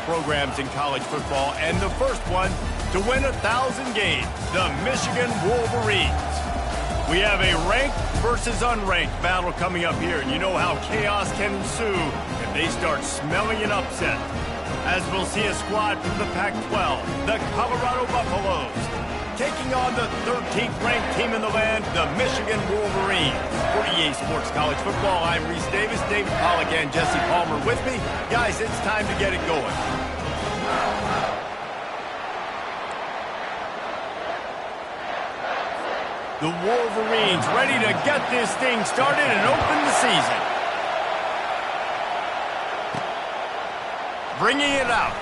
programs in college football, and the first one to win 1,000 games, the Michigan Wolverines. We have a ranked versus unranked battle coming up here, and you know how chaos can ensue if they start smelling an upset. As we'll see a squad from the Pac-12, the Colorado Buffaloes, taking on the 13th ranked team in the land, the Michigan Wolverines. For EA Sports College Football, I'm Reese Davis, David Pollack, and Jesse Palmer with me. Guys, it's time to get it going. The Wolverines ready to get this thing started and open the season. Bringing it out.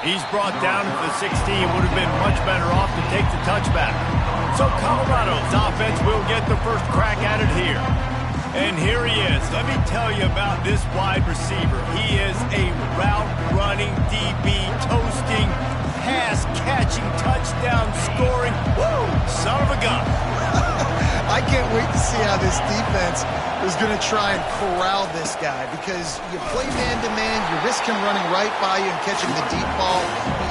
He's brought down to the 16. Would have been much better off to take the touchback. So Colorado's offense will get the first crack at it here. And here he is. Let me tell you about this wide receiver. He is a route-running, DB, toasting, pass-catching, touchdown-scoring, woo, son of a gun. I can't wait to see how this defense is going to try and corral this guy, because you play man-to-man, you risk him running right by you and catching the deep ball.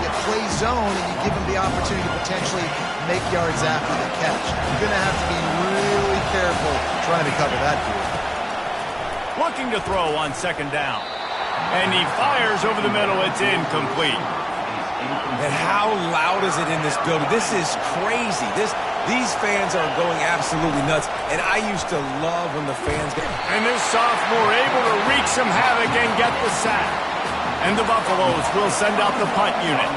You play zone, and you give him the opportunity to potentially make yards after the catch. You're going to have to be really careful trying to cover that dude. Looking to throw on second down. And he fires over the middle. It's incomplete. And how loud is it in this building? This is crazy. These fans are going absolutely nuts, and I used to love when the fans get... And this sophomore able to wreak some havoc and get the sack. And the Buffaloes will send out the punt unit.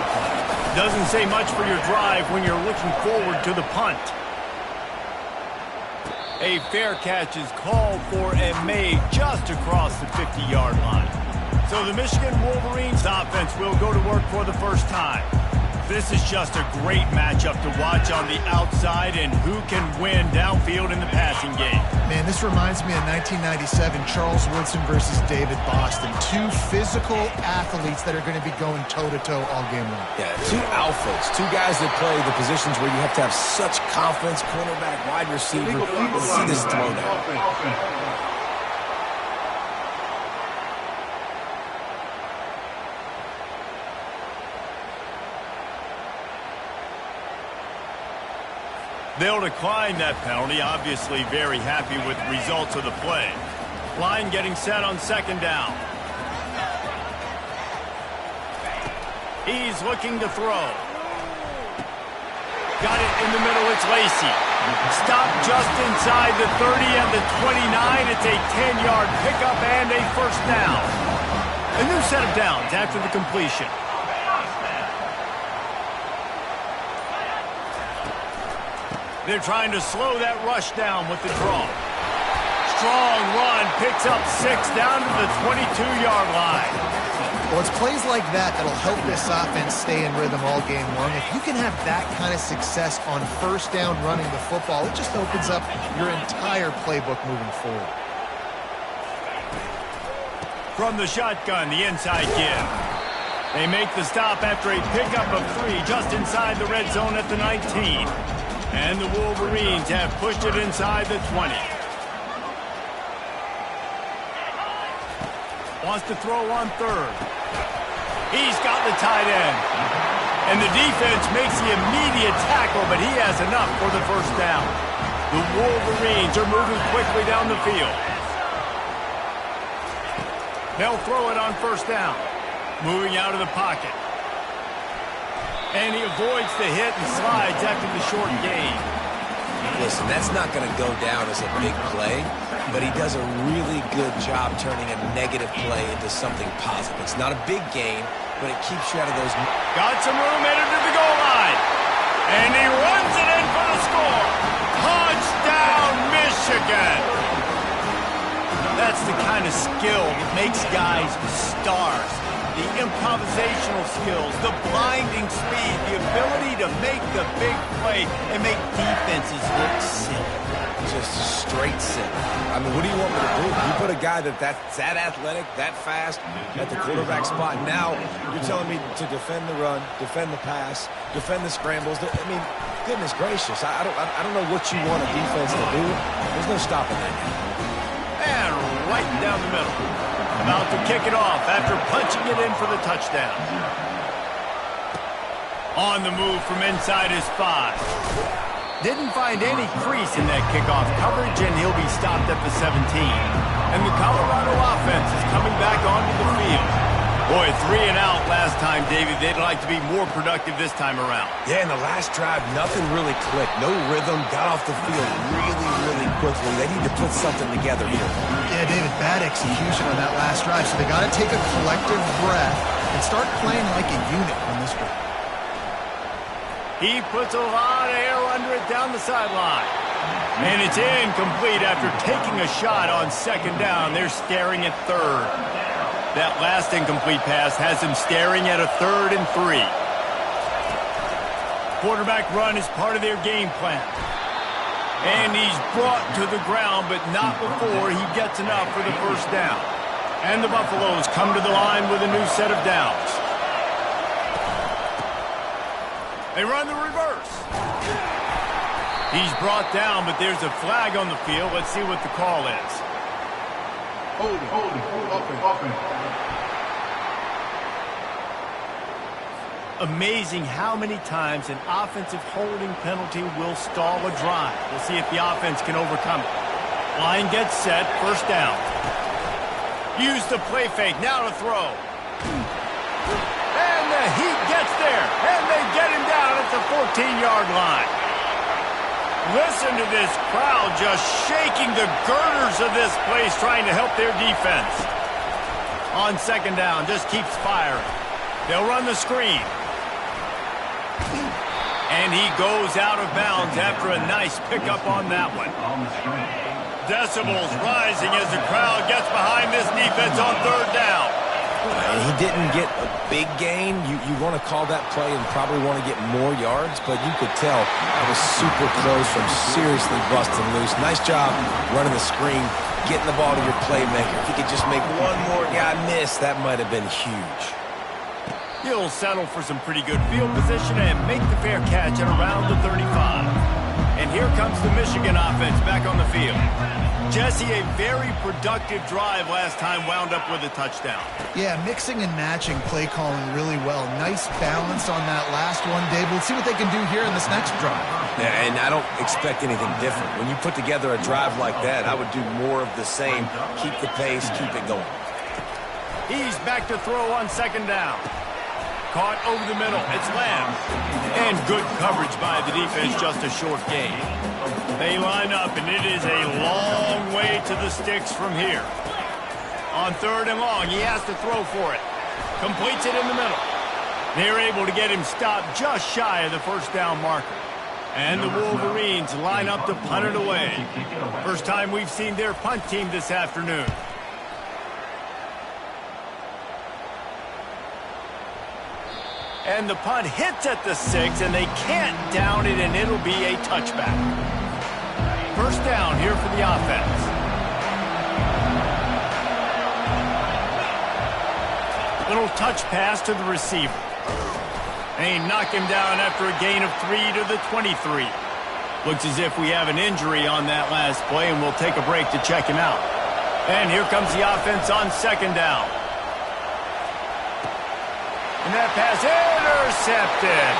Doesn't say much for your drive when you're looking forward to the punt. A fair catch is called for and made just across the 50-yard line. So the Michigan Wolverines offense will go to work for the first time. This is just a great matchup to watch on the outside, and who can win downfield in the passing game. Man, this reminds me of 1997, Charles Woodson versus David Boston. Two physical athletes that are going to be going toe-to-toe all game long. Yeah, two alphas, two guys that play the positions where you have to have such confidence, cornerback, wide receiver. Let's see this throw now. They'll decline that penalty, obviously very happy with the results of the play. Line getting set on second down. He's looking to throw. Got it in the middle, it's Lacey. Stop just inside the 30 and the 29. It's a 10-yard pickup and a first down. A new set of downs after the completion. They're trying to slow that rush down with the draw. Strong run, picks up 6 down to the 22-yard line. Well, it's plays like that that'll help this offense stay in rhythm all game long. If you can have that kind of success on first down running the football, it just opens up your entire playbook moving forward. From the shotgun, the inside give. They make the stop after a pickup of 3 just inside the red zone at the 19. And the Wolverines have pushed it inside the 20. Wants to throw on third. He's got the tight end. And the defense makes the immediate tackle, but he has enough for the first down. The Wolverines are moving quickly down the field. They'll throw it on first down. Moving out of the pocket. And he avoids the hit and slides after the short gain. Listen, that's not going to go down as a big play, but he does a really good job turning a negative play into something positive. It's not a big gain, but it keeps you out of those... Got some room headed to the goal line. And he runs it in for the score. Touchdown, Michigan. That's the kind of skill that makes guys stars. The improvisational skills, the blinding speed, the ability to make the big play and make defenses look silly. Just straight silly. I mean, what do you want me to do? You put a guy that's that athletic, that fast, at the quarterback spot. Now you're telling me to defend the run, defend the pass, defend the scrambles. I mean, goodness gracious. I don't know what you want a defense to do. There's no stopping that. And right down the middle. about to kick it off after punching it in for the touchdown. On the move from inside his 5. Didn't find any crease in that kickoff coverage, and he'll be stopped at the 17. And the Colorado offense is coming back onto the field. Boy, 3 and out last time, David. They'd like to be more productive this time around. Yeah, in the last drive, nothing really clicked. No rhythm, got off the field really quickly. They need to put something together here. Yeah, David, bad execution on that last drive, so they got to take a collective breath and start playing like a unit on this one. He puts a lot of air under it down the sideline. And it's incomplete after taking a shot on second down. They're staring at third. That last incomplete pass has him staring at a 3rd and 3. Quarterback run is part of their game plan. And he's brought to the ground, but not before he gets enough for the first down. And the Buffaloes come to the line with a new set of downs. They run the reverse. He's brought down, but there's a flag on the field. Let's see what the call is. Open. Amazing how many times an offensive holding penalty will stall a drive. We'll see if the offense can overcome it. Line gets set, first down. Use the play fake, now to throw. And the heat gets there, and they get him down at the 14-yard line. Listen to this crowd just shaking the girders of this place, trying to help their defense. On second down, just keeps firing. They'll run the screen. And he goes out of bounds after a nice pickup on that one. Decibels rising as the crowd gets behind this defense on third down. And he didn't get a big gain. You want to call that play and probably want to get more yards, but you could tell that was super close from seriously busting loose. Nice job running the screen, getting the ball to your playmaker. If he could just make one more guy miss, that might have been huge. He'll settle for some pretty good field position and make the fair catch at around the 35. And here comes the Michigan offense back on the field. Jesse, a very productive drive last time, wound up with a touchdown. Yeah, mixing and matching play calling really well. Nice balance on that last one, Dave. We'll see what they can do here in this next drive. Yeah, and I don't expect anything different. When you put together a drive like that, I would do more of the same. Keep the pace, keep it going. He's back to throw on second down. Caught over the middle. It's Lamb. And good coverage by the defense, just a short gain. They line up, and it is a long way to the sticks from here. On third and long, he has to throw for it. Completes it in the middle. They're able to get him stopped just shy of the first down marker. And the Wolverines line up to punt it away. First time we've seen their punt team this afternoon. And the punt hits at the 6, and they can't down it, and it'll be a touchback. First down here for the offense. Little touch pass to the receiver. They knock him down after a gain of 3 to the 23. Looks as if we have an injury on that last play, and we'll take a break to check him out. And here comes the offense on second down. And that pass intercepted.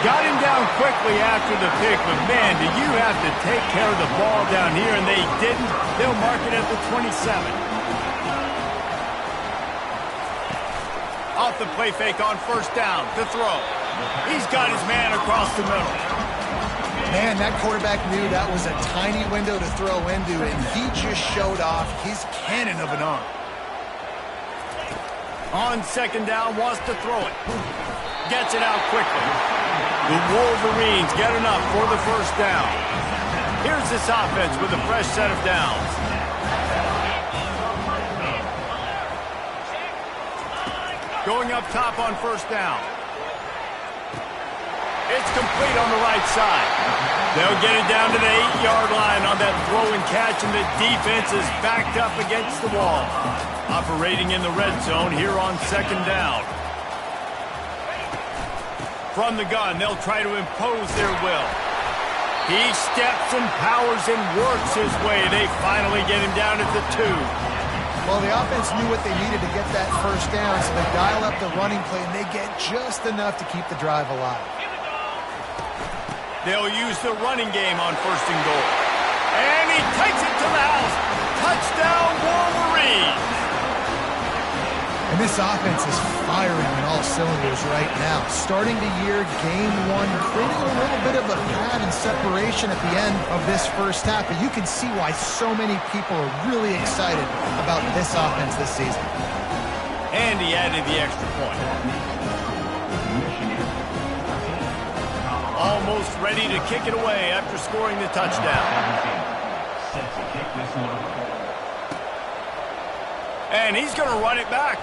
Got him down quickly after the pick, but man, do you have to take care of the ball down here, and they didn't. They'll mark it at the 27. Off the play fake on first down to throw. He's got his man across the middle. Man, that quarterback knew that was a tiny window to throw into, and he just showed off his cannon of an arm. On second down, wants to throw it. Gets it out quickly. The Wolverines get enough for the first down. Here's this offense with a fresh set of downs. Going up top on first down. It's complete on the right side. They'll get it down to the 8-yard line on that throw and catch, and the defense is backed up against the wall. Operating in the red zone here on second down. From the gun, they'll try to impose their will. He steps and powers and works his way. They finally get him down at the 2. Well, the offense knew what they needed to get that first down, so they dial up the running play, and they get just enough to keep the drive alive. They'll use the running game on 1st and goal. And he takes it to the house. Touchdown, Wolverines! And this offense is firing on all cylinders right now. Starting the year, game 1, creating a little bit of a pad and separation at the end of this first half. But you can see why so many people are really excited about this offense this season. And he added the extra point. Almost ready to kick it away after scoring the touchdown. And he's going to run it back.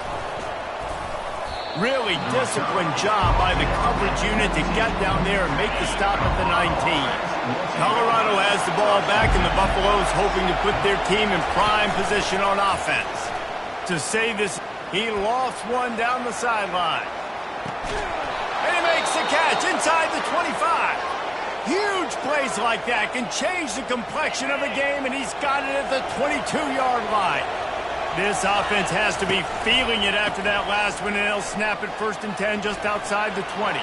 Really disciplined job by the coverage unit to get down there and make the stop at the 19. Colorado has the ball back, and the Buffaloes hoping to put their team in prime position on offense. To save this, he lost one down the sideline. And he makes the catch inside the 25. Huge plays like that can change the complexion of a game, and he's got it at the 22-yard line. This offense has to be feeling it after that last one, and they'll snap it 1st and 10 just outside the 20.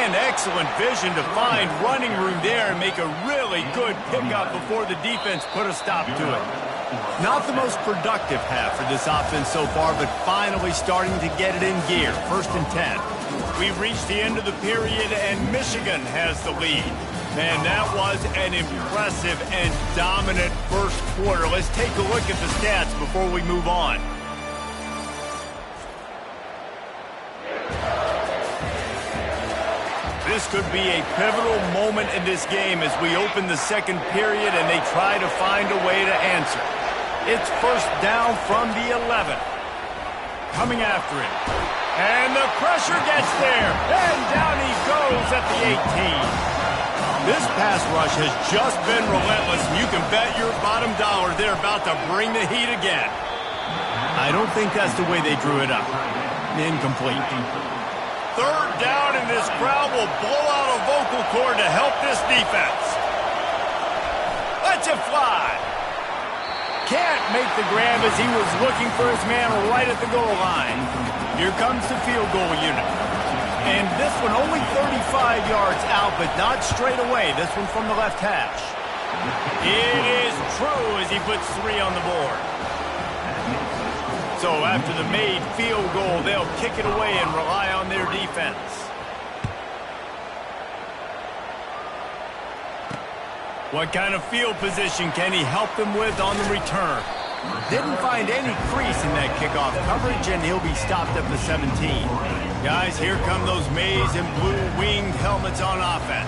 And excellent vision to find running room there and make a really good pickup before the defense put a stop to it. Not the most productive half for this offense so far, but finally starting to get it in gear. 1st and 10. We've reached the end of the period, and Michigan has the lead. Man, that was an impressive and dominant first quarter. Let's take a look at the stats before we move on. This could be a pivotal moment in this game as we open the second period and they try to find a way to answer. It's 1st down from the 11. Coming after him. And the pressure gets there. And down he goes at the 18. This pass rush has just been relentless, and you can bet your bottom dollar they're about to bring the heat again. I don't think that's the way they drew it up. Incomplete. 3rd down, and this crowd will blow out a vocal cord to help this defense. Let's it fly. Can't make the grab as he was looking for his man right at the goal line. Here comes the field goal unit. And this one only 35 yards out, but not straight away. This one from the left hash. It is true as he puts 3 on the board. So after the made field goal, they'll kick it away and rely on their defense. What kind of field position can he help them with on the return? Didn't find any crease in that kickoff coverage, and he'll be stopped at the 17. Guys, here come those maize and blue winged helmets on offense.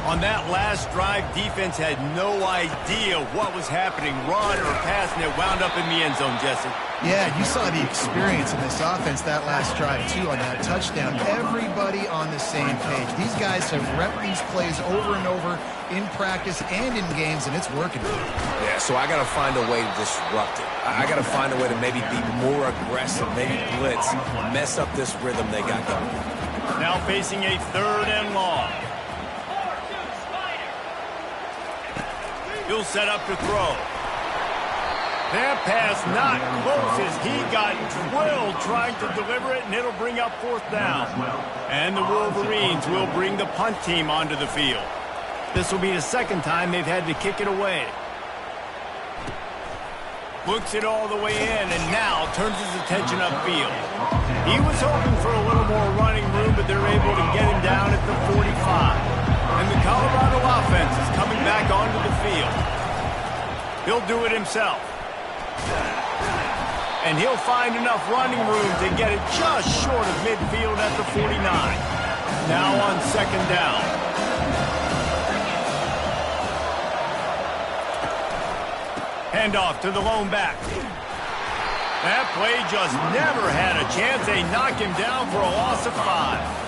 On that last drive, defense had no idea what was happening, run or pass, and it wound up in the end zone, Jesse. Yeah, you saw the experience in this offense that last drive, too, on that touchdown. Everybody on the same page. These guys have repped these plays over and over in practice and in games, and it's working. Yeah, so I got to find a way to disrupt it. I got to find a way to maybe be more aggressive, maybe blitz, mess up this rhythm they got going. Now facing a 3rd and long. He'll set up to throw. That pass not close as he got drilled trying to deliver it, and it'll bring up 4th down. And the Wolverines will bring the punt team onto the field. This will be the 2nd time they've had to kick it away. Looks it all the way in, and now turns his attention upfield. He was hoping for a little more running room, but they're able to get him down at the 45. And the Colorado offense is coming back onto the field. He'll do it himself. And he'll find enough running room to get it just short of midfield at the 49. Now on 2nd down. Handoff to the lone back. That play just never had a chance. They knock him down for a loss of 5.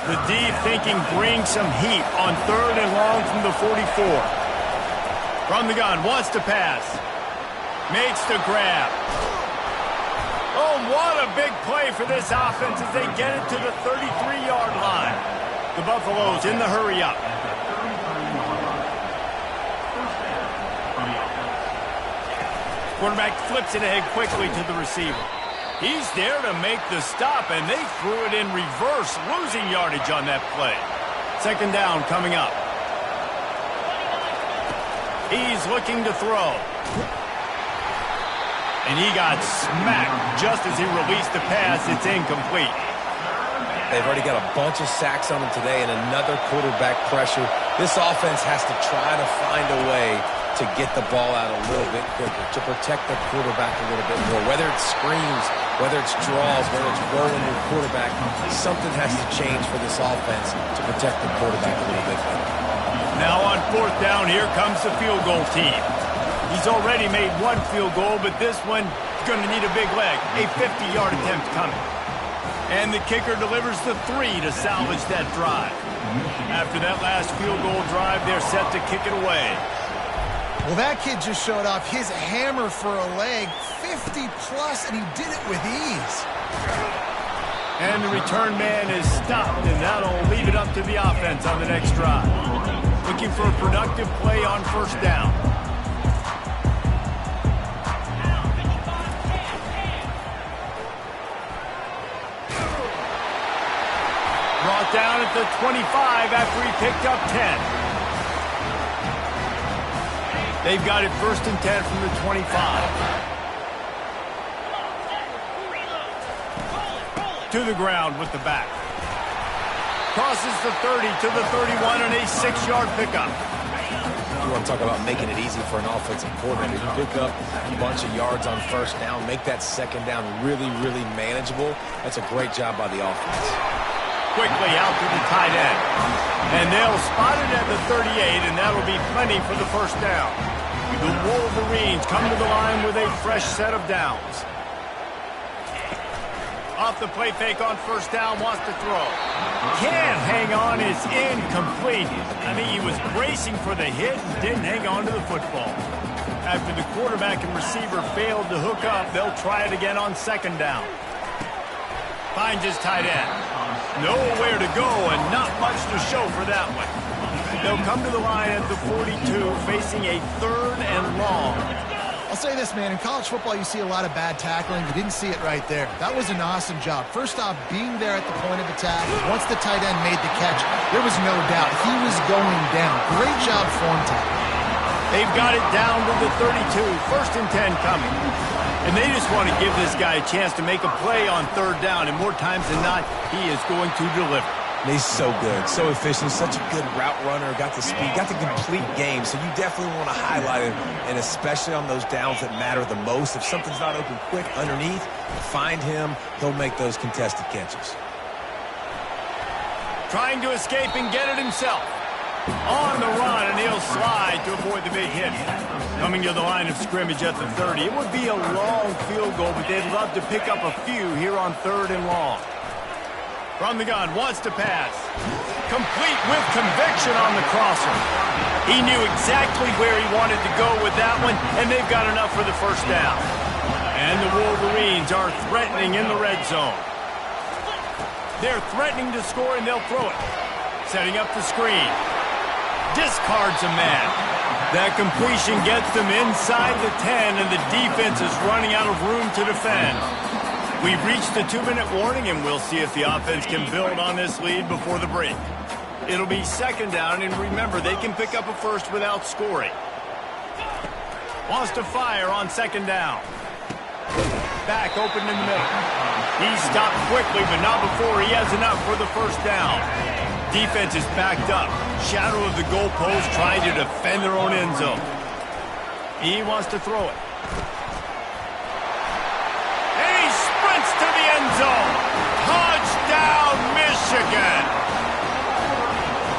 The D thinking bring some heat on 3rd and long from the 44. From the gun, wants to pass. Makes the grab. Oh, what a big play for this offense as they get it to the 33-yard line. The Buffaloes in the hurry-up. Quarterback flips it ahead quickly to the receiver. He's there to make the stop, and they threw it in reverse, losing yardage on that play. Second down coming up. He's looking to throw. And he got smacked just as he released the pass. It's incomplete. They've already got a bunch of sacks on them today and another quarterback pressure. This offense has to try to find a way to get the ball out a little bit quicker, to protect the quarterback a little bit more. Whether it's screens, whether it's draws, whether it's rolling your quarterback, something has to change for this offense to protect the quarterback a little bit better. Now on fourth down, here comes the field goal team. He's already made one field goal, but this one is going to need a big leg. A 50-yard attempt coming. And the kicker delivers the 3 to salvage that drive. After that last field goal drive, they're set to kick it away. Well, that kid just showed off his hammer for a leg, 50-plus, and he did it with ease. And the return man is stopped, and that'll leave it up to the offense on the next drive. Looking for a productive play on first down. Brought down at the 25 after he picked up 10. They've got it 1st and 10 from the 25. To the ground with the back. Crosses the 30 to the 31 and a 6-yard pickup. You want to talk about making it easy for an offensive coordinator to pick up a bunch of yards on first down, make that second down really, really manageable. That's a great job by the offense. Quickly out to the tight end. And they'll spot it at the 38, and that'll be plenty for the first down. The Wolverines come to the line with a fresh set of downs. Off the play fake on first down, wants to throw. Can't hang on, it's incomplete. I mean, he was bracing for the hit and didn't hang on to the football. After the quarterback and receiver failed to hook up, they'll try it again on second down. Finds his tight end. Nowhere to go and not much to show for that one. They'll come to the line at the 42, facing a 3rd and long. I'll say this, man. In college football, you see a lot of bad tackling. You didn't see it right there. That was an awesome job. First off, being there at the point of attack. Once the tight end made the catch, there was no doubt he was going down. Great job form tackling. They've got it down to the 32. 1st and 10 coming. And they just want to give this guy a chance to make a play on third down. And more times than not, he is going to deliver. And he's so good, so efficient, such a good route runner, got the speed, got the complete game. So you definitely want to highlight him, and especially on those downs that matter the most. If something's not open quick underneath, find him. He'll make those contested catches. Trying to escape and get it himself. On the run, and he'll slide to avoid the big hit. Coming to the line of scrimmage at the 30. It would be a long field goal, but they'd love to pick up a few here on 3rd and long. From the gun, wants to pass. Complete with conviction on the crosser. He knew exactly where he wanted to go with that one, and they've got enough for the first down. And the Wolverines are threatening in the red zone. They're threatening to score, and they'll throw it. Setting up the screen. Discards a man. That completion gets them inside the 10, and the defense is running out of room to defend. We've reached the 2-minute warning, and we'll see if the offense can build on this lead before the break. It'll be second down, and remember, they can pick up a first without scoring. Wants to fire on second down. Back open in the middle. He stopped quickly, but not before he has enough for the first down. Defense is backed up. Shadow of the goalpost trying to defend their own end zone. He wants to throw it. To the end zone. Touchdown, Michigan.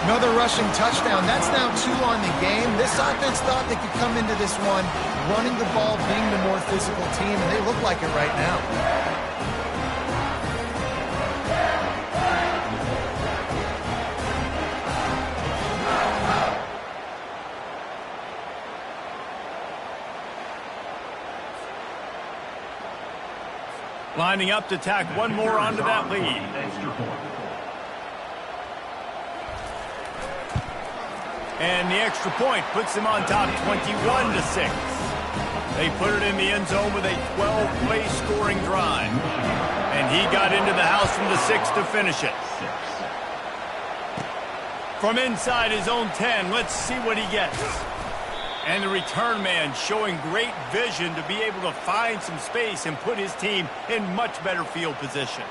Another rushing touchdown. That's now 2 on the game. This offense thought they could come into this one running the ball, being the more physical team, and they look like it right now. Lining up to tack one more onto that lead. And the extra point puts them on top 21-6. They put it in the end zone with a 12-play scoring drive. And he got into the house from the 6 to finish it. From inside his own 10, let's see what he gets. And the return man showing great vision to be able to find some space and put his team in much better field position.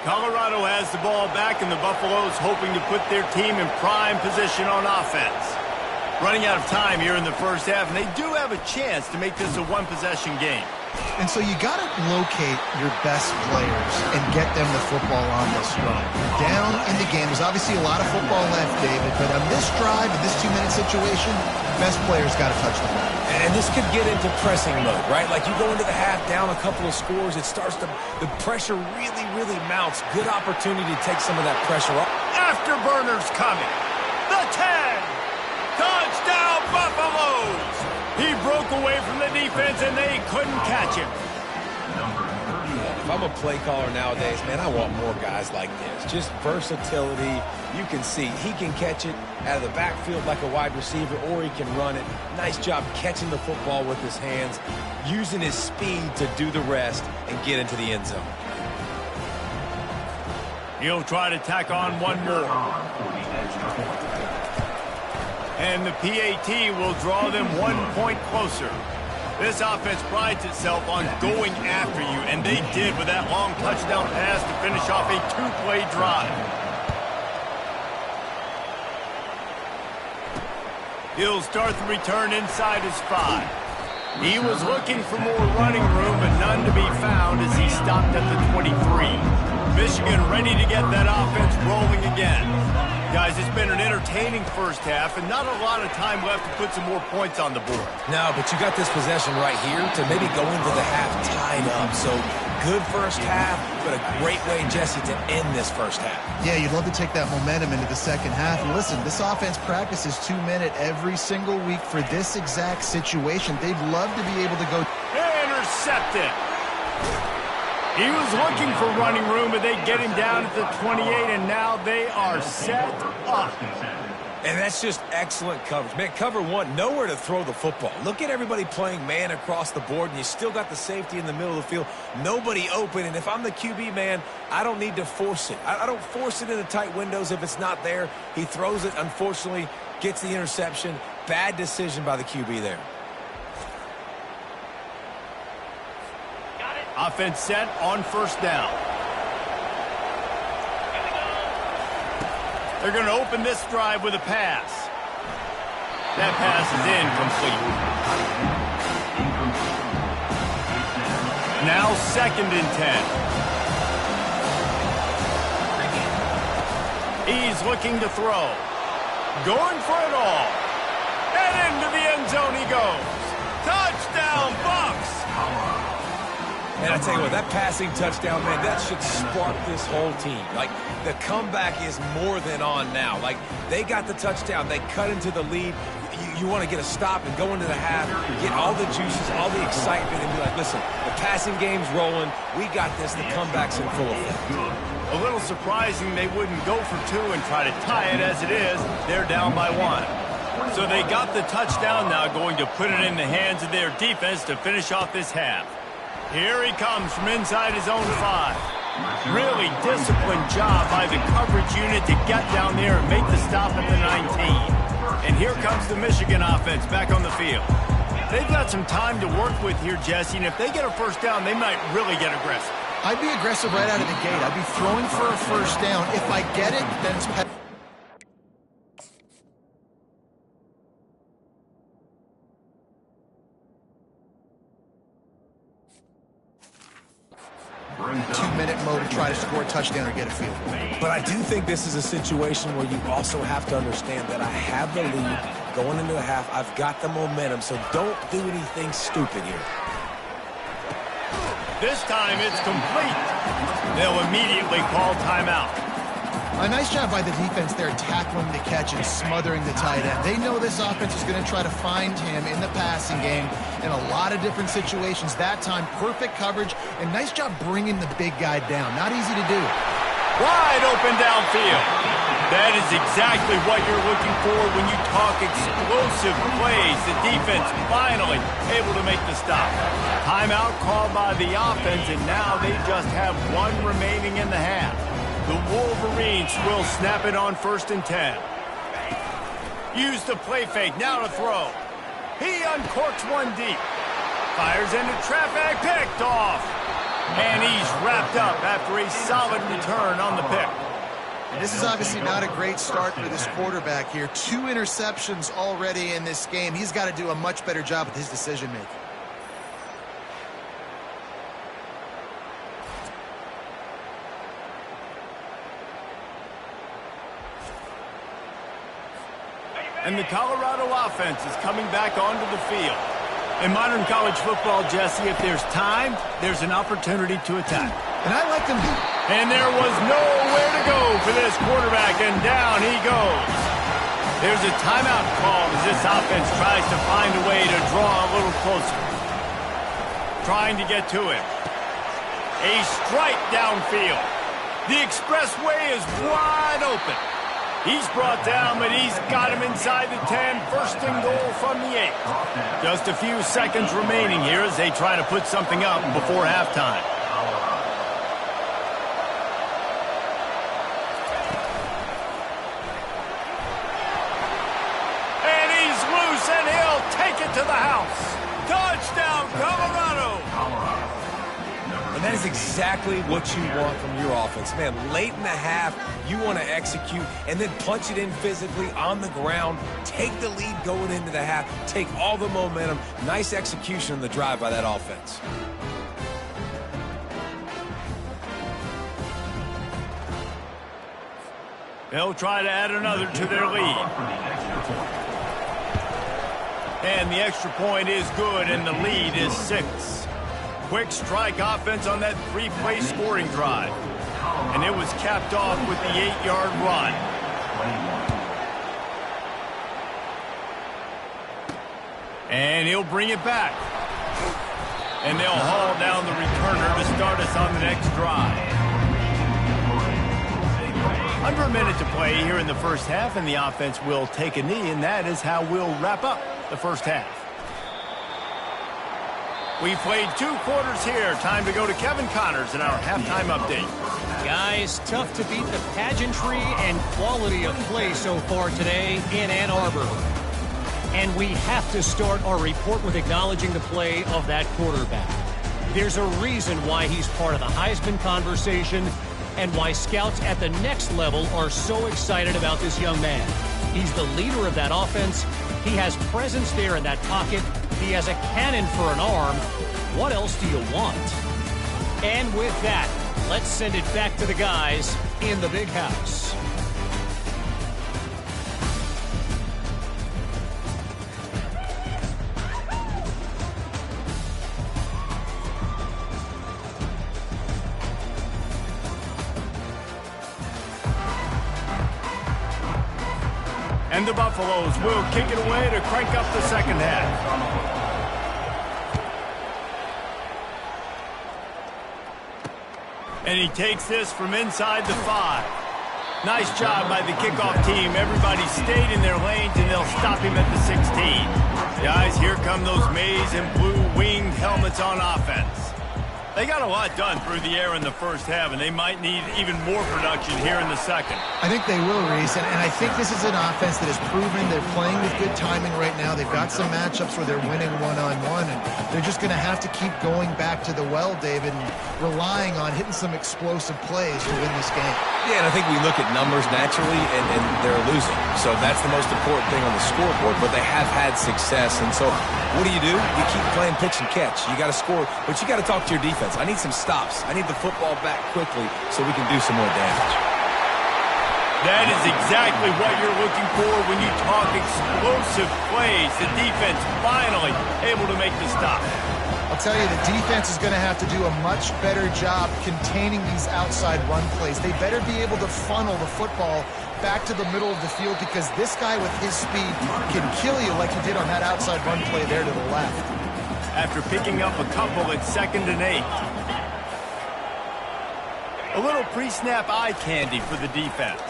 Colorado has the ball back, and the Buffaloes hoping to put their team in prime position on offense. Running out of time here in the first half, and they do have a chance to make this a one-possession game. And so you got to locate your best players and get them the football on this run. You're down in the game. There's obviously a lot of football left, David, but on this drive, in this 2-minute situation, best players got to touch the ball. And this could get into pressing mode, right? Like you go into the half down a couple of scores, it starts to, the pressure really, really mounts. Good opportunity to take some of that pressure off. Afterburners coming. The 10. Touchdown, Buffaloes. He broke away from the defense, and they couldn't catch him. If I'm a play caller nowadays, man, I want more guys like this. Just versatility. You can see he can catch it out of the backfield like a wide receiver, or he can run it. Nice job catching the football with his hands, using his speed to do the rest and get into the end zone. He'll try to tack on one more. And the PAT will draw them 1 point closer. This offense prides itself on going after you, and they did with that long touchdown pass to finish off a 2-play drive. He'll start the return inside his 5. He was looking for more running room, but none to be found as he stopped at the 23. Michigan ready to get that offense rolling again. Guys, it's been an entertaining first half and not a lot of time left to put some more points on the board. No, but you got this possession right here to maybe go into the half tied up. So good first half, but a great way, Jesse, to end this first half. Yeah, you'd love to take that momentum into the second half. And listen, this offense practices 2-minute every single week for this exact situation. They'd love to be able to go. Intercepted. He was looking for running room, but they get him down at the 28, and now they are set up. And that's just excellent coverage. Man, cover one, nowhere to throw the football. Look at everybody playing man across the board, and you still got the safety in the middle of the field. Nobody open, and if I'm the QB, man, I don't need to force it. I don't force it into tight windows if it's not there. He throws it, unfortunately, gets the interception. Bad decision by the QB there. Offense set on first down. They're going to open this drive with a pass. That pass is incomplete. Now 2nd and 10. He's looking to throw. Going for it all. And into the end zone he goes. Touchdown, Bucks! And I tell you what, that passing touchdown, man, that should spark this whole team. Like, the comeback is more than on now. Like, they got the touchdown. They cut into the lead. You want to get a stop and go into the half, get all the juices, all the excitement, and be like, listen, the passing game's rolling. We got this. The comeback's in full effect. A little surprising they wouldn't go for 2 and try to tie it. As it is, they're down by 1. So they got the touchdown now, going to put it in the hands of their defense to finish off this half. Here he comes from inside his own 5. Really disciplined job by the coverage unit to get down there and make the stop at the 19. And here comes the Michigan offense back on the field. They've got some time to work with here, Jesse, and if they get a first down, they might really get aggressive. I'd be aggressive right out of the gate. I'd be throwing for a first down. If I get it, then it's 2-minute mode to try to score a touchdown or get a field goal. But I do think this is a situation where you also have to understand that I have the lead going into the half. I've got the momentum, so don't do anything stupid here. This time it's complete. They'll immediately call timeout. A nice job by the defense there, tackling the catch and smothering the tight end. They know this offense is going to try to find him in the passing game in a lot of different situations. That time, perfect coverage, and nice job bringing the big guy down. Not easy to do. Wide open downfield. That is exactly what you're looking for when you talk explosive plays. The defense finally able to make the stop. Timeout called by the offense, and now they just have one remaining in the half. The Wolverines will snap it on 1st and 10. Use the play fake, now to throw. He uncorks one deep. Fires into traffic, picked off. And he's wrapped up after a solid return on the pick. This is obviously not a great start for this quarterback here. 2 interceptions already in this game. He's got to do a much better job with his decision-making. And the Colorado offense is coming back onto the field. In modern college football, Jesse, if there's time, there's an opportunity to attack. And I like them. And there was nowhere to go for this quarterback, and down he goes. There's a timeout call as this offense tries to find a way to draw a little closer. Trying to get to him. A strike downfield. The expressway is wide open. He's brought down, but he's got him inside the 10. 1st and goal from the 8. Just a few seconds remaining here as they try to put something up before halftime. And he's loose, and he'll take it to the house. Touchdown, Colorado! And that is exactly what you want from your offense. Man, late in the half, you want to execute and then punch it in physically on the ground. Take the lead going into the half. Take all the momentum. Nice execution on the drive by that offense. They'll try to add another to their lead. And the extra point is good, and the lead is 6. Quick strike offense on that 3-play scoring drive. And it was capped off with the 8-yard run. And he'll bring it back. And they'll haul down the returner to start us on the next drive. Under a minute to play here in the first half, and the offense will take a knee, and that is how we'll wrap up the first half. We played 2 quarters here. Time to go to Kevin Connors in our halftime update. Guys, tough to beat the pageantry and quality of play so far today in Ann Arbor. And we have to start our report with acknowledging the play of that quarterback. There's a reason why he's part of the Heisman conversation and why scouts at the next level are so excited about this young man. He's the leader of that offense. He has presence there in that pocket. He has a cannon for an arm. What else do you want? And with that, let's send it back to the guys in the big house. And the Buffaloes will kick it away to crank up the second half. And he takes this from inside the 5. Nice job by the kickoff team. Everybody stayed in their lanes, and they'll stop him at the 16. Guys, here come those maize and blue winged helmets on offense. They got a lot done through the air in the first half, and they might need even more production here in the second. I think they will, Reese, and I think this is an offense that has proven they're playing with good timing right now. They've got some matchups where they're winning one-on-one, and they're just going to have to keep going back to the well, David, and relying on hitting some explosive plays to win this game. Yeah, and I think we look at numbers naturally, and they're losing. So that's the most important thing on the scoreboard, but they have had success. And so what do? You keep playing pitch and catch. You got to score, but you got to talk to your defense. I need some stops. I need the football back quickly so we can do some more damage. That is exactly what you're looking for when you talk explosive plays. The defense finally able to make the stop. I'll tell you, the defense is going to have to do a much better job containing these outside run plays. They better be able to funnel the football back to the middle of the field, because this guy with his speed can kill you like he did on that outside run play there to the left. After picking up a couple at 2nd and 8. A little pre-snap eye candy for the defense.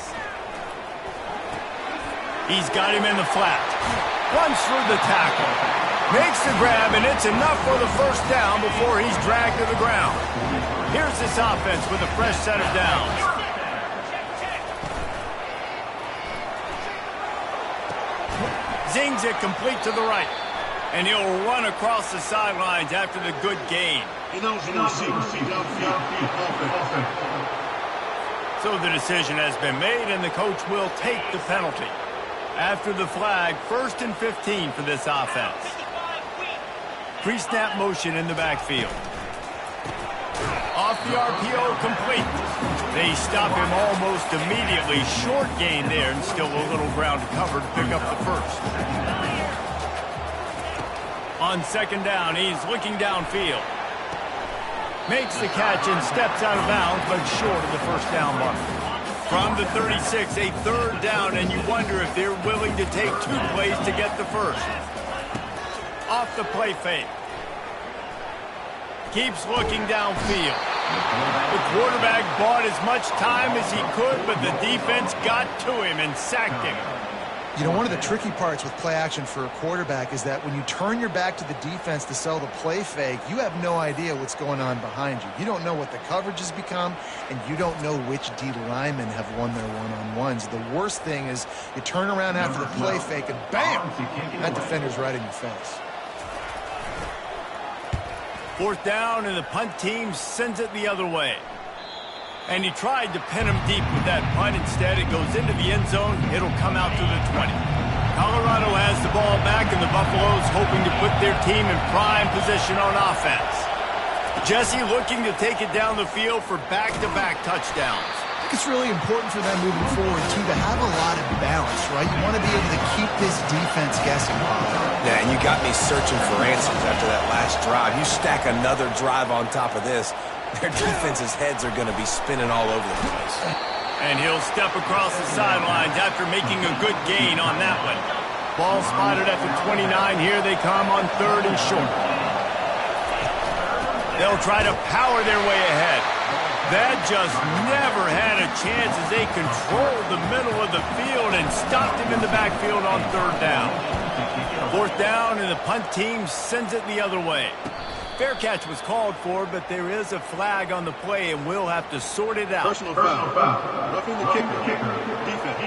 He's got him in the flat. Runs through the tackle. Makes the grab, and it's enough for the first down before he's dragged to the ground. Here's this offense with a fresh set of downs. Zings it complete to the right. And he'll run across the sidelines after the good gain. So the decision has been made, and the coach will take the penalty. After the flag, 1st and 15 for this offense. Pre-snap motion in the backfield. Off the RPO, complete. They stop him almost immediately. Short gain there, and still a little ground covered to pick up the first. On 2nd down, he's looking downfield. Makes the catch and steps out of bounds, but short of the first down mark. From the 36, a 3rd down, and you wonder if they're willing to take 2 plays to get the first. Off the play fake. Keeps looking downfield. The quarterback bought as much time as he could, but the defense got to him and sacked him. You know, one of the tricky parts with play action for a quarterback is that when you turn your back to the defense to sell the play fake, you have no idea what's going on behind you. You don't know what the coverage has become, and you don't know which D linemen have won their one-on-ones. The worst thing is you turn around after the play fake, and bam! That defender's right in your face. 4th down, and the punt team sends it the other way. And he tried to pin him deep with that punt. Instead, it goes into the end zone. It'll come out to the 20. Colorado has the ball back, and the Buffaloes hoping to put their team in prime position on offense. Jesse looking to take it down the field for back-to-back touchdowns. I think it's really important for them moving forward, too, to have a lot of balance, right? You want to be able to keep this defense guessing. Yeah, and you got me searching for answers after that last drive. You stack another drive on top of this, their defense's heads are going to be spinning all over the place. And he'll step across the sidelines after making a good gain on that one. Ball spotted at the 29. Here they come on 3rd and short. They'll try to power their way ahead. That just never had a chance as they controlled the middle of the field and stopped him in the backfield on 3rd down. 4th down, and the punt team sends it the other way. Fair catch was called for, but there is a flag on the play, and we'll have to sort it out. Personal foul. Roughing the kicker. Defense.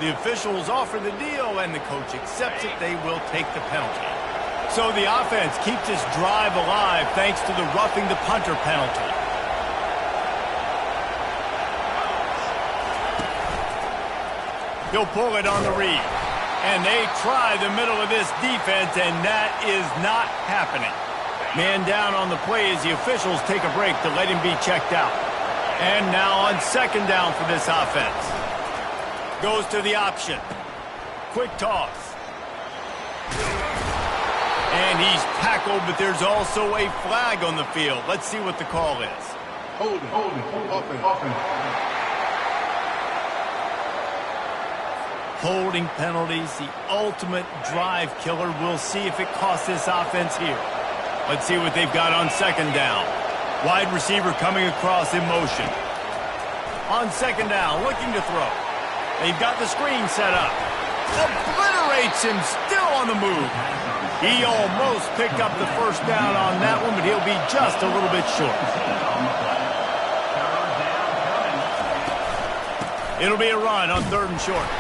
The officials offer the deal, and the coach accepts it. They will take the penalty. So the offense keeps this drive alive thanks to the roughing the punter penalty. He'll pull it on the read. And they try the middle of this defense, and that is not happening. Man down on the play as the officials take a break to let him be checked out. And now on 2nd down for this offense. Goes to the option. Quick toss. And he's tackled, but there's also a flag on the field. Let's see what the call is. Holding. Offense. Holding penalties, the ultimate drive killer. We'll see if it costs this offense here. Let's see what they've got on 2nd down. Wide receiver coming across in motion. On 2nd down, looking to throw. They've got the screen set up. Obliterates him, still on the move. He almost picked up the first down on that one, but he'll be just a little bit short. It'll be a run on 3rd and short.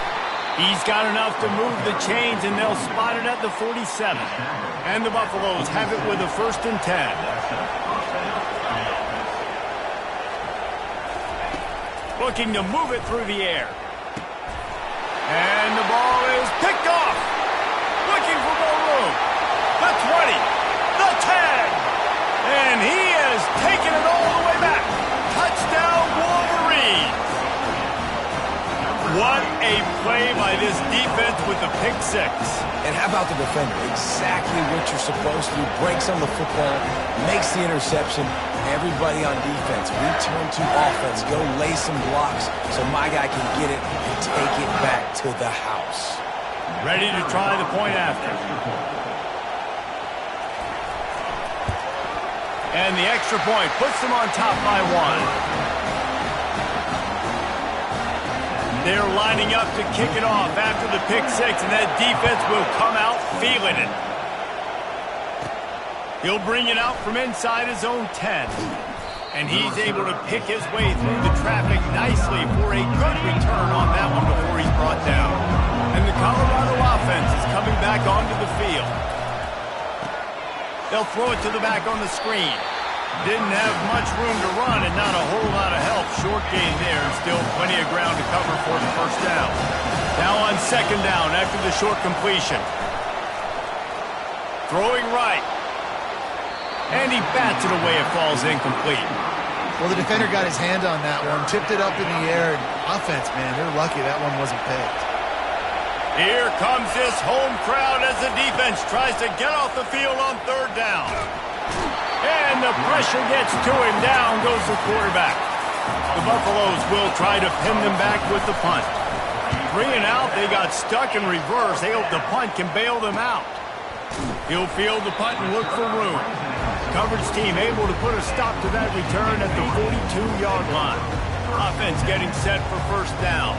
He's got enough to move the chains, and they'll spot it at the 47. And the Buffaloes have it with a 1st and 10. Looking to move it through the air. And the ball is picked off. Looking for more room. The 20. The 10. And he has taken it all the way back. Touchdown, Wolverines. What a play by this defense with the pick 6. And how about the defender? Exactly what you're supposed to do. Breaks on the football, makes the interception. Everybody on defense, return to offense. Go lay some blocks so my guy can get it and take it back to the house. Ready to try the point after. And the extra point puts them on top by 1. They're lining up to kick it off after the pick 6, and that defense will come out feeling it. He'll bring it out from inside his own 10. And he's able to pick his way through the traffic nicely for a good return on that one before he's brought down. And the Colorado offense is coming back onto the field. They'll throw it to the back on the screen. Didn't have much room to run and not a whole lot of help. Short gain there and still plenty of ground to cover for the first down. Now on second down after the short completion. Throwing right. And he bats it away. It falls incomplete. Well, the defender got his hand on that one, tipped it up in the air. And offense, man, they're lucky that one wasn't picked. Here comes this home crowd as the defense tries to get off the field on third down. And the pressure gets to him. Down goes the quarterback. The Buffaloes will try to pin them back with the punt. 3 and out, they got stuck in reverse. They hope the punt can bail them out. He'll field the punt and look for room. Coverage team able to put a stop to that return at the 42-yard line. Offense getting set for first down.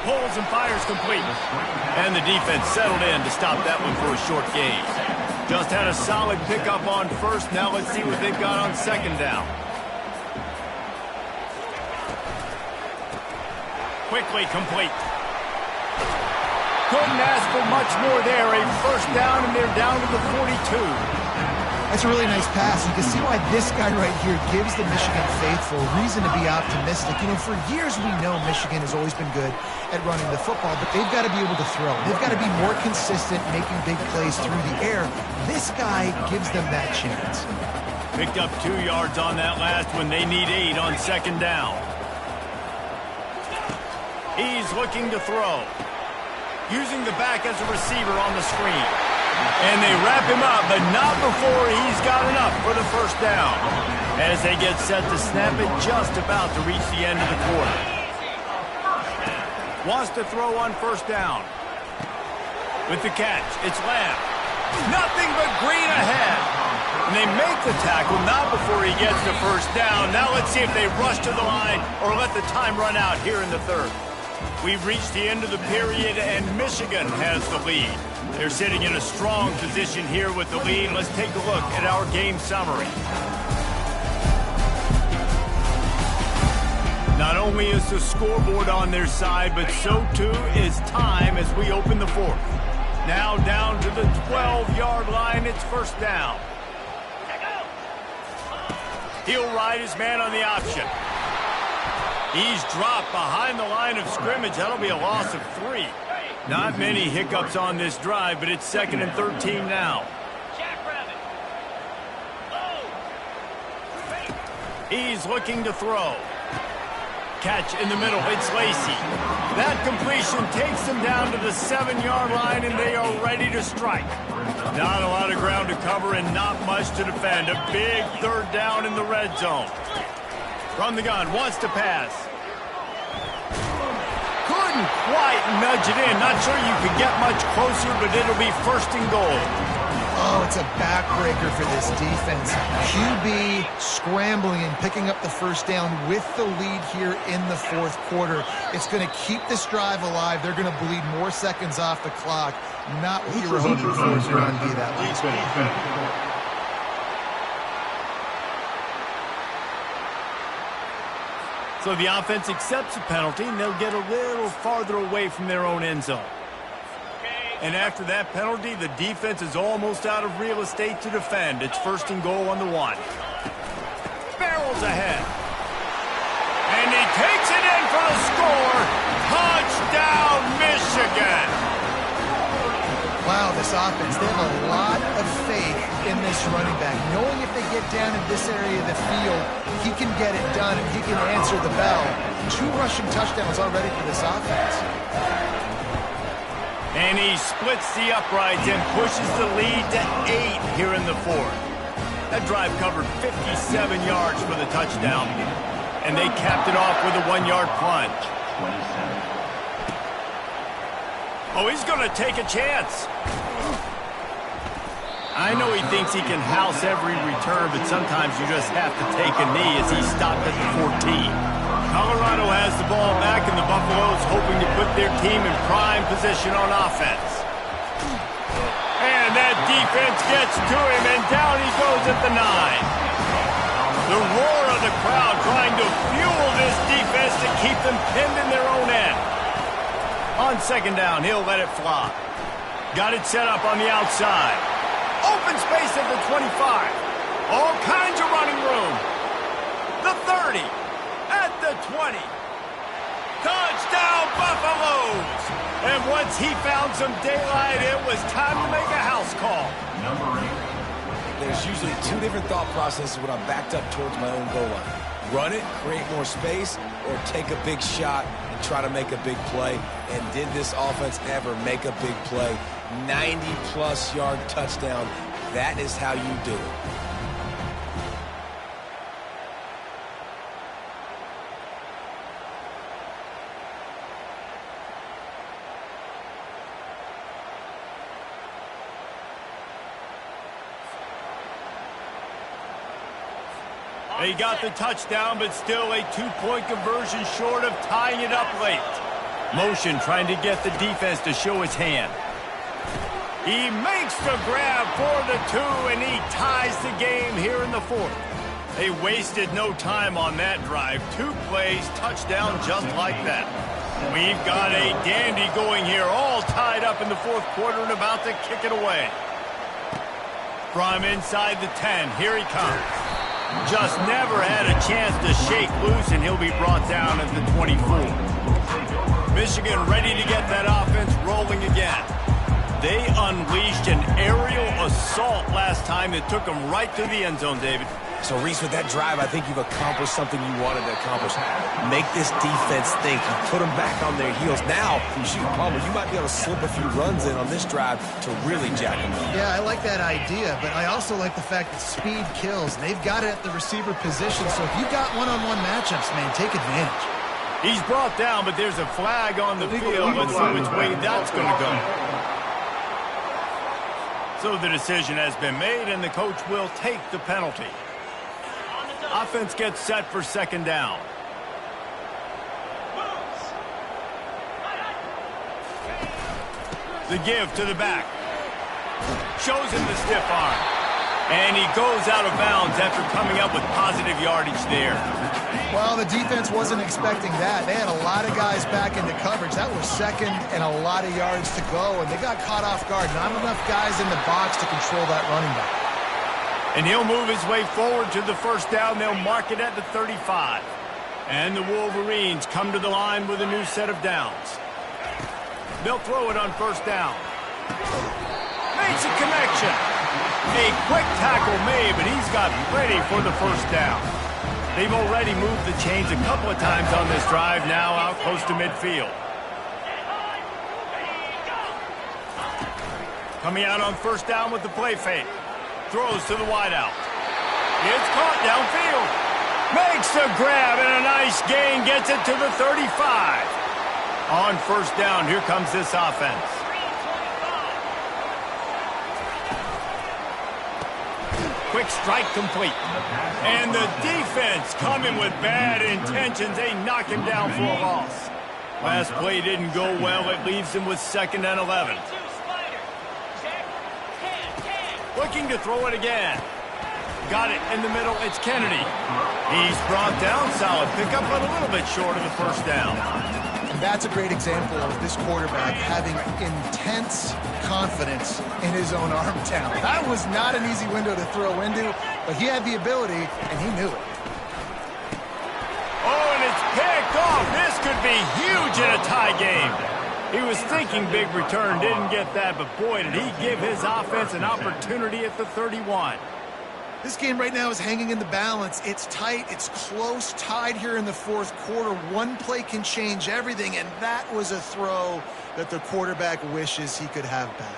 Pulls and fires complete. And the defense settled in to stop that one for a short gain. Just had a solid pickup on first. Now let's see what they've got on second down. Quickly complete. Couldn't ask for much more there. A first down, and they're down to the 42. That's a really nice pass. You can see why this guy right here gives the Michigan faithful reason to be optimistic. You know, for years we know Michigan has always been good at running the football, but they've got to be able to throw. They've got to be more consistent making big plays through the air. This guy gives them that chance. Picked up 2 yards on that last one. They need 8 on second down. He's looking to throw. Using the back as a receiver on the screen. And they wrap him up, but not before he's got enough for the first down. As they get set to snap it, just about to reach the end of the quarter. Wants to throw on first down. With the catch, it's Lamb. Nothing but green ahead. And they make the tackle, not before he gets the first down. Now let's see if they rush to the line or let the time run out here in the third. We've reached the end of the period, and Michigan has the lead. They're sitting in a strong position here with the lead. Let's take a look at our game summary. Not only is the scoreboard on their side, but so too is time as we open the fourth. Now down to the 12-yard line. It's first down. He'll ride his man on the option. He's dropped behind the line of scrimmage. That'll be a loss of 3. Not many hiccups on this drive, but it's 2nd and 13 now. He's looking to throw. Catch in the middle. It's Lacy. That completion takes them down to the 7-yard line, and they are ready to strike. Not a lot of ground to cover and not much to defend. A big third down in the red zone. From the gun, wants to pass. Couldn't quite nudge it in. Not sure you could get much closer, but it'll be first and goal. Oh, it's a backbreaker for this defense. QB scrambling and picking up the first down with the lead here in the fourth quarter. It's going to keep this drive alive. They're going to bleed more seconds off the clock. Not what you were hoping for if you're on D that last one. So the offense accepts the penalty, and they'll get a little farther away from their own end zone. And after that penalty, the defense is almost out of real estate to defend. It's first and goal on the 1. Barrels ahead. And he takes it in for the score. Touchdown, Michigan. Wow, this offense, they have a lot of faith in this running back. Knowing if they get down in this area of the field, he can get it done and he can answer the bell. 2 rushing touchdowns already for this offense. And he splits the uprights and pushes the lead to 8 here in the fourth. That drive covered 57 yards for the touchdown. And they capped it off with a 1-yard plunge. Oh, he's going to take a chance. I know he thinks he can house every return, but sometimes you just have to take a knee as he stopped at the 14. Colorado has the ball back, and the Buffaloes hoping to put their team in prime position on offense. And that defense gets to him, and down he goes at the 9. The roar of the crowd trying to fuel this defense to keep them pinned in their own end. On second down, he'll let it fly. Got it set up on the outside. Open space at the 25. All kinds of running room. The 30. At the 20. Touchdown, Buffaloes! And once he found some daylight, it was time to make a house call. There's usually two different thought processes when I'm backed up towards my own goal line. Run it, create more space, or take a big shot and try to make a big play. And did this offense ever make a big play? 90-plus yard touchdown. That is how you do it. They got the touchdown, but still a two-point conversion short of tying it up late. Motion trying to get the defense to show his hand. He makes the grab for the 2, and he ties the game here in the 4th. They wasted no time on that drive. 2 plays, touchdown just like that. We've got a dandy going here, all tied up in the 4th quarter and about to kick it away. From inside the 10, here he comes. Just never had a chance to shake loose, and he'll be brought down at the 24. Michigan ready to get that offense rolling again. They unleashed an aerial assault last time that took them right to the end zone, David. So, Reese, with that drive, I think you've accomplished something you wanted to accomplish. Make this defense think. You put them back on their heels. Now, you shoot Palmer, you might be able to slip a few runs in on this drive to really jack them up. Yeah, I like that idea, but I also like the fact that speed kills. They've got it at the receiver position, so if you've got one-on-one matchups, man, take advantage. He's brought down, but there's a flag on the field. Let's see which way that's going to go. So the decision has been made, and the coach will take the penalty. Offense gets set for second down. The give to the back. Shows him the stiff arm. And he goes out of bounds after coming up with positive yardage there. Well, the defense wasn't expecting that. They had a lot of guys back into coverage. That was second and a lot of yards to go, and they got caught off guard. Not enough guys in the box to control that running back. And he'll move his way forward to the first down. They'll mark it at the 35. And the Wolverines come to the line with a new set of downs. They'll throw it on first down. Makes a connection. A quick tackle made, but he's got ready for the first down. They've already moved the chains a couple of times on this drive, now out close to midfield. Coming out on first down with the play fake. Throws to the wideout. It's caught downfield. Makes the grab, and a nice gain gets it to the 35. On first down, here comes this offense. Quick strike complete. And the defense coming with bad intentions. They knock him down for a loss. Last play didn't go well. It leaves him with 2nd and 11. Looking to throw it again. Got it in the middle. It's Kennedy. He's brought down. Solid pickup, but a little bit short of the first down. And that's a great example of this quarterback having intense confidence in his own arm talent. That was not an easy window to throw into, but he had the ability, and he knew it. Oh, and it's picked off. This could be huge in a tie game. He was thinking big return, didn't get that, but boy, did he give his offense an opportunity at the 31. This game right now is hanging in the balance. It's tight. It's close, tied here in the 4th quarter. One play can change everything, and that was a throw that the quarterback wishes he could have back.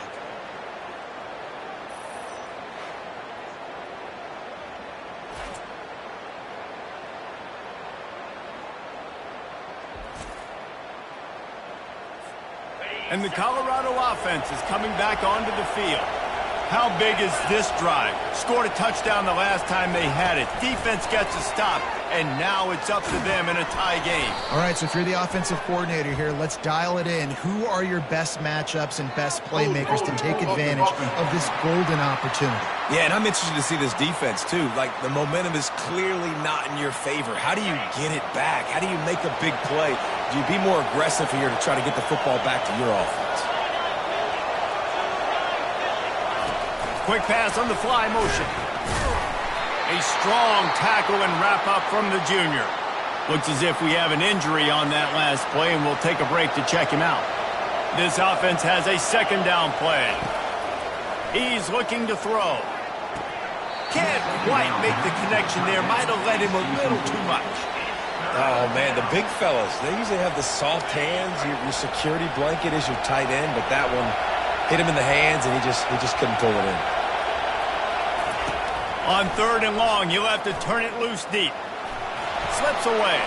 And the Colorado offense is coming back onto the field. How big is this drive? Scored a touchdown the last time they had it. Defense gets a stop, and now it's up to them in a tie game. All right, so if you're the offensive coordinator here, let's dial it in. Who are your best matchups and best playmakers to take advantage of this golden opportunity? Yeah, and I'm interested to see this defense, too. Like, the momentum is clearly not in your favor. How do you get it back? How do you make a big play? Do you be more aggressive here to try to get the football back to your offense? Quick pass on the fly motion. A strong tackle and wrap up from the junior. Looks as if we have an injury on that last play, and we'll take a break to check him out. This offense has a second down play. He's looking to throw. Can't quite make the connection there. Might have let him a little too much. Oh, man, the big fellas, they usually have the soft hands. Your security blanket is your tight end, but that one hit him in the hands, and he just couldn't pull it in. On 3rd and long, you'll have to turn it loose deep. Slips away.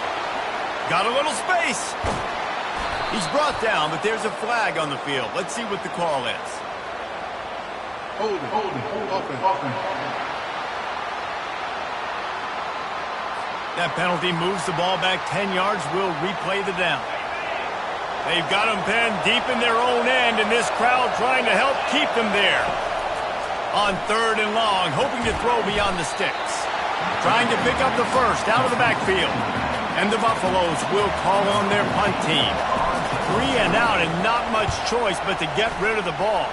Got a little space. He's brought down, but there's a flag on the field. Let's see what the call is. Hold offense. That penalty moves the ball back 10 yards. We'll replay the down. They've got them pinned deep in their own end, and this crowd trying to help keep them there. On 3rd and long, hoping to throw beyond the sticks. Trying to pick up the first out of the backfield. And the Buffaloes will call on their punt team. 3 and out, and not much choice but to get rid of the ball.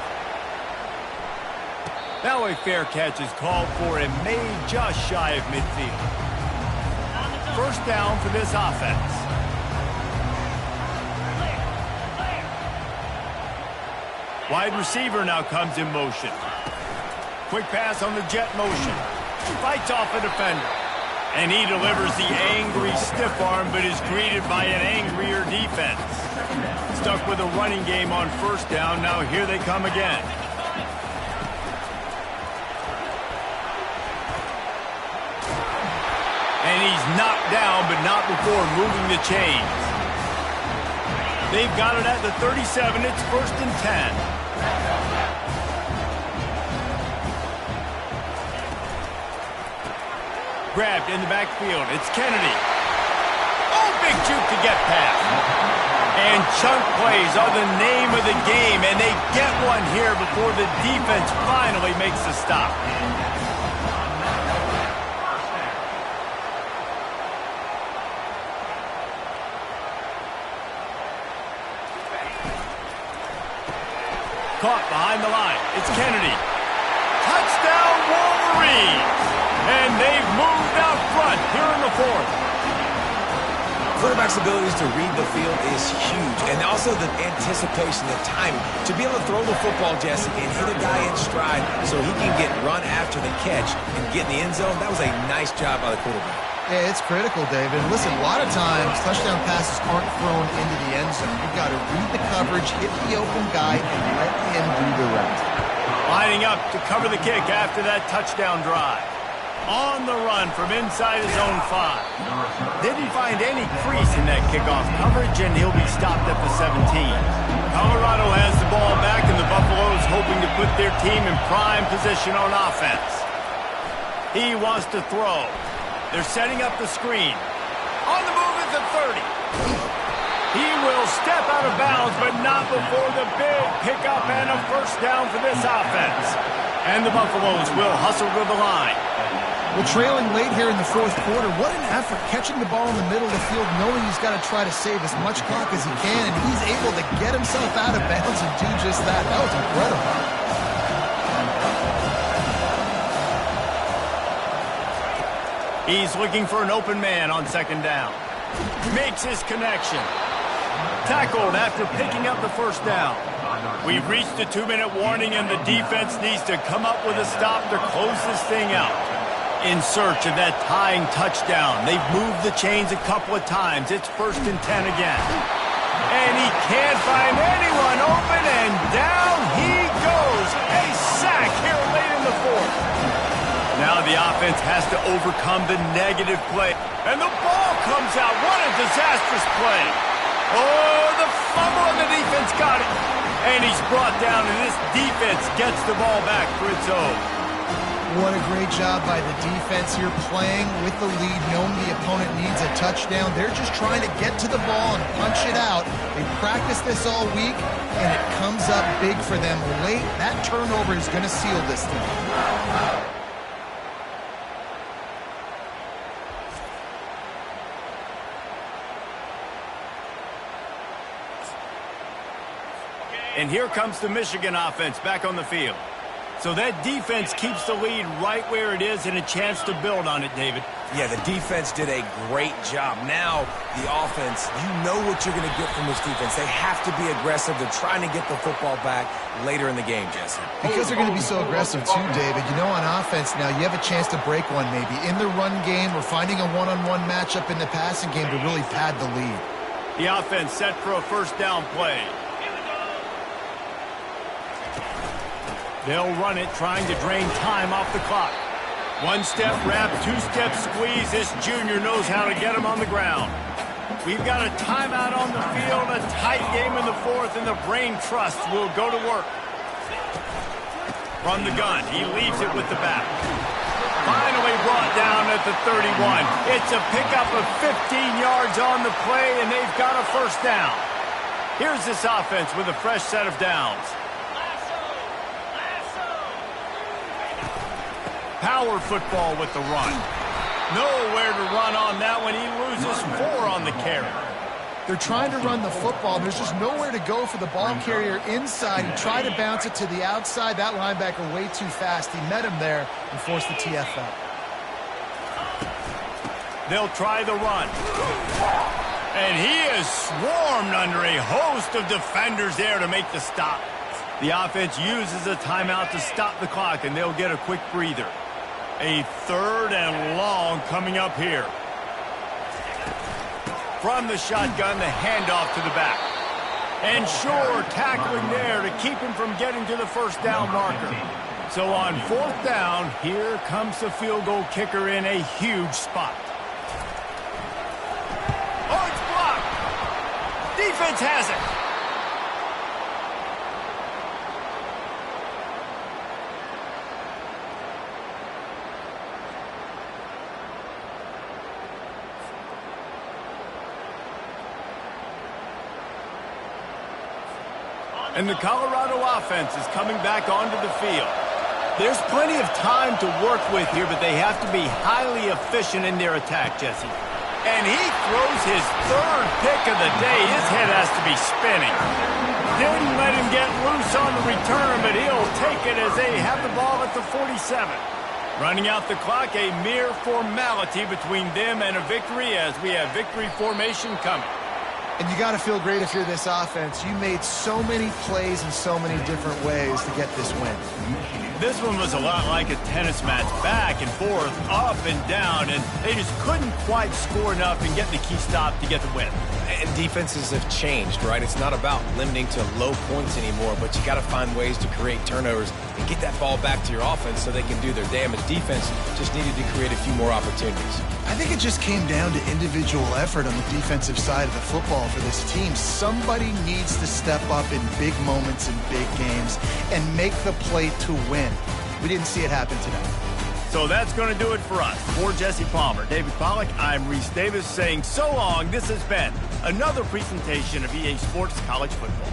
Now a fair catch is called for and made just shy of midfield. First down for this offense. Wide receiver now comes in motion. Quick pass on the jet motion. Fights off a defender. And he delivers the angry stiff arm, but is greeted by an angrier defense. Stuck with a running game on first down. Now here they come again. And he's knocked down, but not before moving the chains. They've got it at the 37. It's 1st and 10. Grabbed in the backfield. It's Kennedy. Oh, big juke to get past. And chunk plays are the name of the game, and they get one here before the defense finally makes a stop. Caught behind the line. It's Kennedy. Touchdown, Wolverines! And they've moved out front here in the 4th. Quarterback's abilities to read the field is huge, and also the anticipation, the timing. To be able to throw the football, Jesse, and hit a guy in stride so he can get run after the catch and get in the end zone, that was a nice job by the quarterback. Yeah, it's critical, David. Listen, a lot of times, touchdown passes aren't thrown into the end zone. You've got to read the coverage, hit the open guy, and let him do the rest. Lining up to cover the kick after that touchdown drive. On the run from inside his own 5. Didn't find any crease in that kickoff coverage, and he'll be stopped at the 17. Colorado has the ball back, and the Buffaloes hoping to put their team in prime position on offense. He wants to throw. They're setting up the screen. On the move at the 30. He will step out of bounds, but not before the big pickup and a first down for this offense. And the Buffaloes will hustle to the line. Well, trailing late here in the 4th quarter, what an effort catching the ball in the middle of the field, knowing he's got to try to save as much clock as he can, and he's able to get himself out of bounds and do just that. That was incredible. He's looking for an open man on 2nd down. Makes his connection. Tackled after picking up the first down. We've reached a 2-minute warning, and the defense needs to come up with a stop to close this thing out. In search of that tying touchdown. They've moved the chains a couple of times. It's 1st and 10 again. And he can't find anyone open, and down he goes. A sack here late in the 4th. Now the offense has to overcome the negative play. And the ball comes out. What a disastrous play. Oh, the fumble, and the defense got it. And he's brought down, and this defense gets the ball back for its own. What a great job by the defense here, playing with the lead, knowing the opponent needs a touchdown. They're just trying to get to the ball and punch it out. They practiced this all week, and it comes up big for them late. That turnover is going to seal this thing. And here comes the Michigan offense back on the field. So that defense keeps the lead right where it is and a chance to build on it, David. Yeah, the defense did a great job. Now, the offense, you know what you're going to get from this defense. They have to be aggressive. They're trying to get the football back later in the game, Jesse. Because they're going to be so aggressive too, David. You know, on offense now, you have a chance to break one maybe. In the run game or finding a one-on-one matchup in the passing game to really pad the lead. The offense set for a first down play. They'll run it, trying to drain time off the clock. One-step wrap, two-step squeeze. This junior knows how to get him on the ground. We've got a timeout on the field, a tight game in the fourth, and the brain trust will go to work. From the gun, he leaves it with the back. Finally brought down at the 31. It's a pickup of 15 yards on the play, and they've got a first down. Here's this offense with a fresh set of downs. Power football with the run. Nowhere to run on that one. He loses 4 on the carry. They're trying to run the football. There's just nowhere to go for the ball carrier inside. He tried to bounce it to the outside. That linebacker way too fast. He met him there and forced the TFL. They'll try the run. And he is swarmed under a host of defenders there to make the stop. The offense uses a timeout to stop the clock, and they'll get a quick breather. A third and long coming up here. From the shotgun, the handoff to the back. And sure, tackling there to keep him from getting to the first down marker. So on fourth down, here comes the field goal kicker in a huge spot. Oh, it's blocked! Defense has it! And the Colorado offense is coming back onto the field. There's plenty of time to work with here, but they have to be highly efficient in their attack, Jesse. And he throws his third pick of the day. His head has to be spinning. Didn't let him get loose on the return, but he'll take it as they have the ball at the 47. Running out the clock, a mere formality between them and a victory as we have victory formation coming. And you got to feel great if you're this offense. You made so many plays in so many different ways to get this win. This one was a lot like a tennis match, back and forth, up and down, and they just couldn't quite score enough and get the key stop to get the win. And defenses have changed, right? It's not about limiting to low points anymore, but you got to find ways to create turnovers and get that ball back to your offense so they can do their damage. Defense just needed to create a few more opportunities. I think it just came down to individual effort on the defensive side of the football for this team. Somebody needs to step up in big moments in big games and make the play to win. We didn't see it happen today. So that's going to do it for us. For Jesse Palmer, David Pollack, I'm Reese Davis saying so long. This has been another presentation of EA Sports College Football.